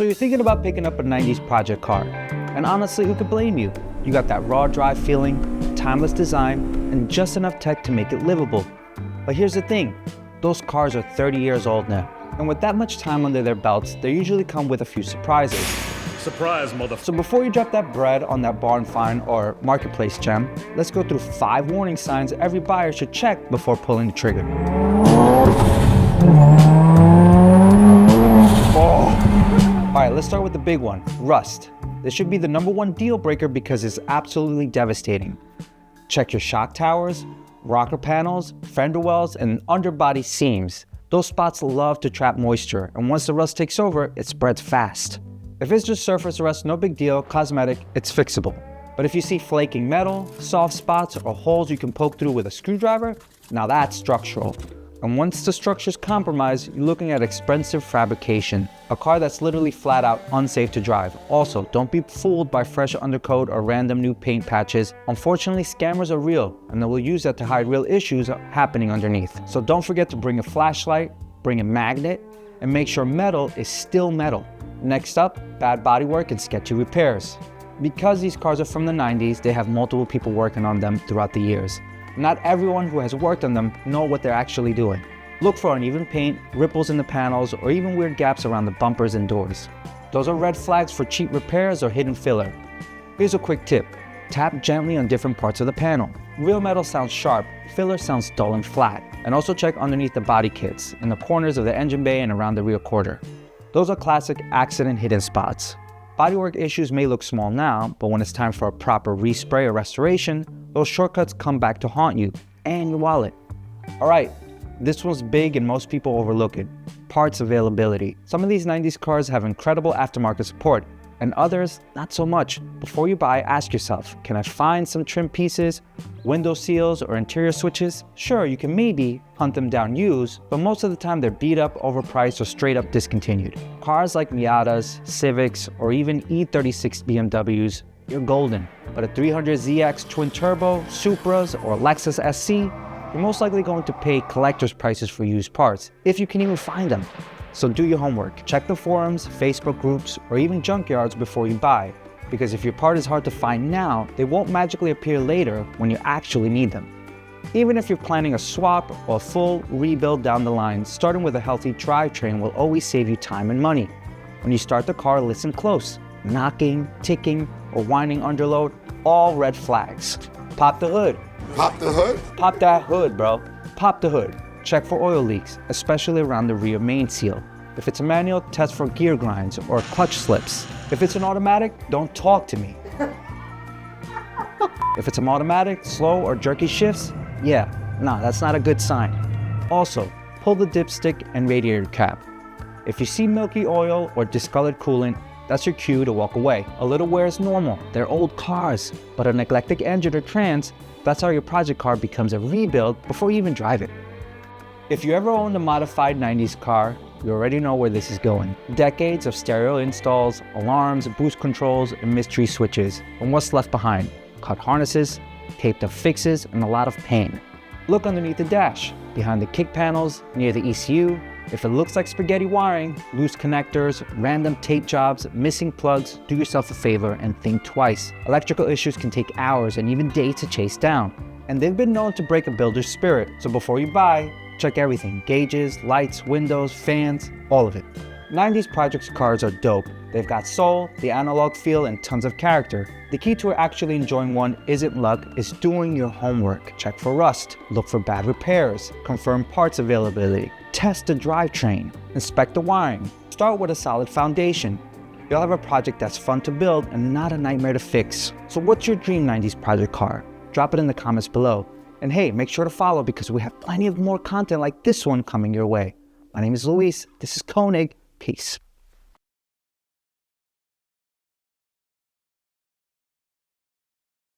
So you're thinking about picking up a 90s project car. And honestly, who could blame you? You got that raw drive feeling, timeless design, and just enough tech to make it livable. But here's the thing, those cars are 30 years old now. And with that much time under their belts, they usually come with a few surprises. Surprise, motherfucker. So before you drop that bread on that barn find or marketplace gem, let's go through 5 warning signs every buyer should check before pulling the trigger. Alright, let's start with the big one, rust. This should be the #1 deal breaker because it's absolutely devastating. Check your shock towers, rocker panels, fender wells, and underbody seams. Those spots love to trap moisture, and once the rust takes over, it spreads fast. If it's just surface rust, no big deal, cosmetic, it's fixable. But if you see flaking metal, soft spots, or holes you can poke through with a screwdriver, now that's structural. And once the structure's compromised, you're looking at expensive fabrication, a car that's literally flat out unsafe to drive. Also, don't be fooled by fresh undercoat or random new paint patches. Unfortunately, scammers are real, and they will use that to hide real issues happening underneath. So don't forget to bring a flashlight, bring a magnet, and make sure metal is still metal. Next up, bad bodywork and sketchy repairs. Because these cars are from the 90s, they have multiple people working on them throughout the years. Not everyone who has worked on them know what they're actually doing. Look for uneven paint, ripples in the panels, or even weird gaps around the bumpers and doors. Those are red flags for cheap repairs or hidden filler. Here's a quick tip. Tap gently on different parts of the panel. Real metal sounds sharp, filler sounds dull and flat. And also check underneath the body kits, in the corners of the engine bay and around the rear quarter. Those are classic accident hidden spots. Bodywork issues may look small now, but when it's time for a proper respray or restoration, those shortcuts come back to haunt you and your wallet. Alright, this one's big and most people overlook it. Parts availability. Some of these 90s cars have incredible aftermarket support, and others not so much. Before you buy, ask yourself, can I find some trim pieces, window seals, or interior switches? Sure, you can maybe hunt them down used, but most of the time they're beat up, overpriced, or straight up discontinued. Cars like Miatas, Civics, or even E36 BMWs, you're golden. But a 300ZX twin turbo, Supras, or Lexus SC, you're most likely going to pay collector's prices for used parts, if you can even find them. So do your homework. Check the forums, Facebook groups, or even junkyards before you buy. Because if your part is hard to find now, they won't magically appear later when you actually need them. Even if you're planning a swap or a full rebuild down the line, starting with a healthy drivetrain will always save you time and money. When you start the car, listen close. Knocking, ticking, or whining underload, all red flags. Pop the hood. Pop the hood? Pop that hood, bro. Pop the hood. Check for oil leaks, especially around the rear main seal. If it's a manual, test for gear grinds or clutch slips. If it's an automatic, don't talk to me. If it's an automatic, slow or jerky shifts, that's not a good sign. Also, pull the dipstick and radiator cap. If you see milky oil or discolored coolant, that's your cue to walk away. A little wear is normal, they're old cars, but a neglected engine or trans, that's how your project car becomes a rebuild before you even drive it. If you ever owned a modified 90s car, you already know where this is going. Decades of stereo installs, alarms, boost controls, and mystery switches. And what's left behind? Cut harnesses, taped up fixes, and a lot of pain. Look underneath the dash, behind the kick panels, near the ECU. If it looks like spaghetti wiring, loose connectors, random tape jobs, missing plugs, do yourself a favor and think twice. Electrical issues can take hours and even days to chase down. And they've been known to break a builder's spirit. So before you buy, check everything. Gauges, lights, windows, fans, all of it. 90s projects cars are dope. They've got soul, the analog feel, and tons of character. The key to actually enjoying one isn't luck, it's doing your homework. Check for rust, look for bad repairs, confirm parts availability, test the drivetrain, inspect the wiring. Start with a solid foundation. You'll have a project that's fun to build and not a nightmare to fix. So what's your dream 90s project car? Drop it in the comments below. And hey, make sure to follow because we have plenty of more content like this one coming your way. My name is Luis, this is KONIG, peace.